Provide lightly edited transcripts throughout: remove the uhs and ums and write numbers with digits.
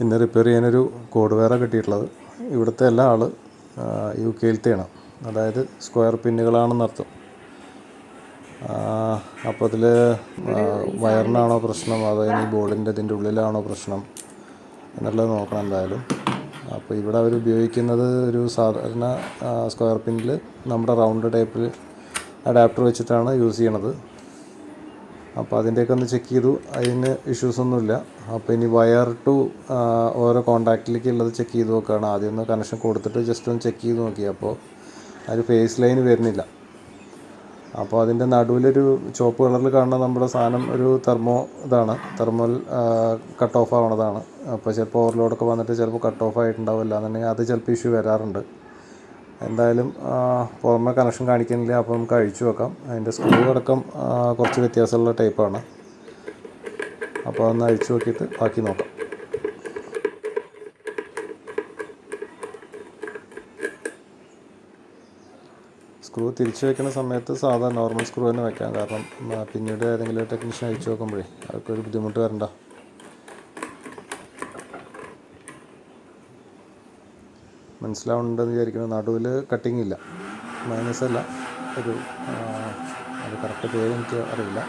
ഇന്ന് റിപ്പയർ ചെയ്യാനൊരു കോഡ് വയറാണ് കിട്ടിയിട്ടുള്ളത്. ഇവിടുത്തെ എല്ലാ ആൾ UK-യിലത്തെയാണ്, അതായത് സ്ക്വയർ പിന്നുകളാണെന്നർത്ഥം. അപ്പോൾ അതിൽ വയറിനാണോ പ്രശ്നം, അതോ ഇനി ബോർഡിൻ്റെ ഇതിൻ്റെ ഉള്ളിലാണോ പ്രശ്നം എന്നുള്ളത് നോക്കണം എന്തായാലും. അപ്പോൾ ഇവിടെ അവർ ഉപയോഗിക്കുന്നത് ഒരു സാധാരണ സ്ക്വയർ പിന്നിൽ നമ്മുടെ റൗണ്ട് ടൈപ്പിൽ അഡാപ്റ്റർ വെച്ചിട്ടാണ് യൂസ് ചെയ്യണത്. അപ്പോൾ അതിൻ്റെയൊക്കെ ഒന്ന് ചെക്ക് ചെയ്തു, അതിന് ഇഷ്യൂസൊന്നുമില്ല. അപ്പോൾ ഇനി വയർ ടു ഓരോ കോൺടാക്റ്റിലേക്ക് ഉള്ളത് ചെക്ക് ചെയ്ത് നോക്കുകയാണ്. ആദ്യം ഒന്ന് കണക്ഷൻ കൊടുത്തിട്ട് ജസ്റ്റ് ഒന്ന് ചെക്ക് ചെയ്ത് നോക്കി. അപ്പോൾ ഒരു ഫേസ് ലൈൻ വരുന്നില്ല. അപ്പോൾ അതിൻ്റെ നടുവിലൊരു ചുവപ്പ് കളറിൽ കാണുന്ന നമ്മുടെ സാധനം ഒരു തെർമൽ കട്ട് ഓഫ് ആവണതാണ്. അപ്പോൾ ചിലപ്പോൾ ഓവർലോഡൊക്കെ വന്നിട്ട് ചിലപ്പോൾ കട്ട് ഓഫ് ആയിട്ടുണ്ടാവില്ല എന്നുണ്ടെങ്കിൽ അത് ചിലപ്പോൾ ഇഷ്യൂ വരാറുണ്ട്. എന്തായാലും പുറമെ കണക്ഷൻ കാണിക്കുന്നില്ല. അപ്പോൾ നമുക്ക് അഴിച്ചു വെക്കാം. അതിൻ്റെ സ്ക്രൂ അടക്കം കുറച്ച് വ്യത്യാസമുള്ള ടൈപ്പാണ്. അപ്പോൾ ഒന്ന് അഴിച്ചു നോക്കിയിട്ട് ബാക്കി നോക്കാം. സ്ക്രൂ തിരിച്ചു വയ്ക്കുന്ന സമയത്ത് സാധാ നോർമൽ സ്ക്രൂ തന്നെ വയ്ക്കാം. കാരണം പിന്നീട് ഏതെങ്കിലും ടെക്നീഷ്യൻ അഴിച്ചു നോക്കുമ്പോഴേ അതൊക്കെ ബുദ്ധിമുട്ട് വരണ്ട. മനസ്സിലാവുന്നുണ്ടെന്ന് വിചാരിക്കുന്നത്. നടുവിൽ കട്ടിങ് ഇല്ല, മൈനസ് അല്ല, ഒരു അത് കറക്റ്റ് പേര് എനിക്ക് അറിയില്ല.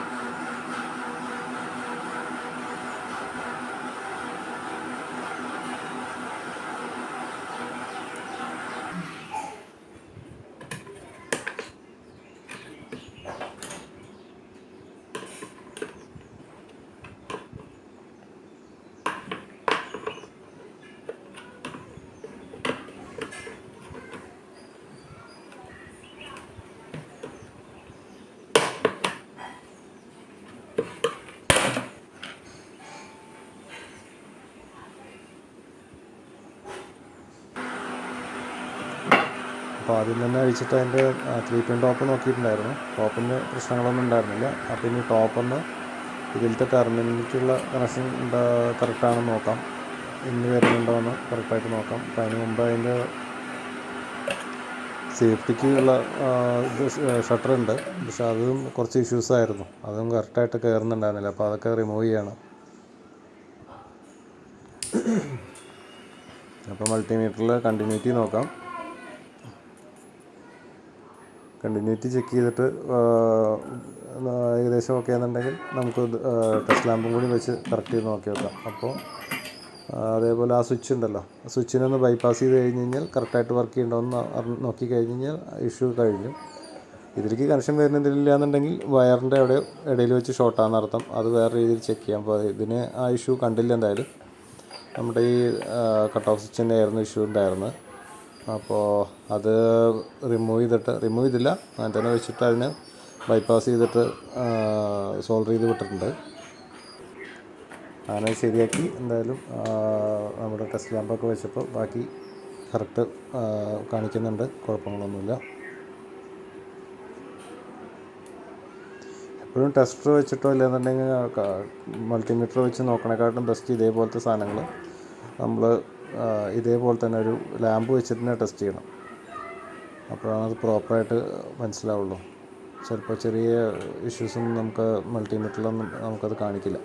അപ്പോൾ ആദ്യം തന്നെ അഴിച്ചിട്ട് അതിൻ്റെ 3 പിൻ ടോപ്പ് നോക്കിയിട്ടുണ്ടായിരുന്നു. ടോപ്പിന് പ്രശ്നങ്ങളൊന്നും ഉണ്ടായിരുന്നില്ല. അപ്പോൾ ഇനി ടോപ്പൊന്ന് ഇതിലത്തെ ടെർമിനലിലേക്കുള്ള കണക്ഷൻ കറക്റ്റാണെന്ന് നോക്കാം. ഇന്ന് വരുന്നുണ്ടോ എന്ന് കറക്റ്റായിട്ട് നോക്കാം. അപ്പോൾ അതിന് മുമ്പ് അതിൻ്റെ സേഫ്റ്റിക്ക് ഉള്ള ഷട്ടർ ഉണ്ട്, പക്ഷെ അതും കുറച്ച് ഇഷ്യൂസായിരുന്നു. അതും കറക്റ്റായിട്ട് കയറുന്നുണ്ടായിരുന്നില്ല. അപ്പോൾ അതൊക്കെ റിമൂവ് ചെയ്യണം. അപ്പോൾ മൾട്ടിമീറ്ററിൽ കണ്ടിന്യൂറ്റി നോക്കാം. കണ്ടിന്യൂറ്റി ചെക്ക് ചെയ്തിട്ട് ഏകദേശം ഓക്കെ എന്നുണ്ടെങ്കിൽ നമുക്ക് ടെസ്റ്റ് ലാമ്പും കൂടി വെച്ച് കറക്റ്റ് ചെയ്ത് നോക്കി വെക്കാം. അപ്പോൾ അതേപോലെ ആ സ്വിച്ച് ഉണ്ടല്ലോ, ആ സ്വിച്ചിനൊന്ന് ബൈപ്പാസ് ചെയ്ത് കഴിഞ്ഞ് കഴിഞ്ഞാൽ കറക്റ്റായിട്ട് വർക്ക് ചെയ്യണമെന്ന് നോക്കി കഴിഞ്ഞ് കഴിഞ്ഞാൽ ഇഷ്യൂ കഴിഞ്ഞു. ഇതിലേക്ക് കണക്ഷൻ വരുന്നില്ല എന്നുണ്ടെങ്കിൽ വയറിൻ്റെ ഇടയിൽ വെച്ച് ഷോർട്ടാണെന്നർത്ഥം. അത് വേറെ രീതിയിൽ ചെക്ക് ചെയ്യാം. അപ്പോൾ ഇതിന് ആ ഇഷ്യൂ കണ്ടില്ല. എന്തായാലും നമ്മുടെ ഈ കട്ട് ഓഫ് സ്വിച്ചിൻ്റെ ആയിരുന്നു ഇഷ്യൂ ഉണ്ടായിരുന്നത്. അപ്പോൾ അത് റിമൂവ് ചെയ്തില്ല, അങ്ങനെ തന്നെ വെച്ചിട്ട് അതിന് ബൈപ്പാസ് ചെയ്തിട്ട് സോൾഡർ ചെയ്ത് വിട്ടിട്ടുണ്ട്. അങ്ങനെ ശരിയാക്കി. എന്തായാലും നമ്മുടെ ടെസ്റ്റ് ലാമ്പൊക്കെ വെച്ചപ്പോൾ ബാക്കി കറക്റ്റ് കാണിക്കുന്നുണ്ട്, കുഴപ്പങ്ങളൊന്നുമില്ല. എപ്പോഴും ടെസ്റ്റർ വെച്ചിട്ടോ ഇല്ലെന്നുണ്ടെങ്കിൽ മൾട്ടിമീറ്റർ വെച്ച് നോക്കണേക്കാട്ടും ബെസ്റ്റ് ഇതേപോലത്തെ സാധനങ്ങൾ നമ്മൾ ഇതേപോലെ തന്നെ ഒരു ലാമ്പ് വെച്ചിട്ട് തന്നെ ടെസ്റ്റ് ചെയ്യണം. അപ്പോഴാണ് അത് പ്രോപ്പറായിട്ട് മനസ്സിലാവുള്ളൂ. ചിലപ്പോൾ ചെറിയ ഇഷ്യൂസൊന്നും നമുക്ക് മൾട്ടിമീറ്ററിലൊന്നും നമുക്കത് കാണിക്കില്ല.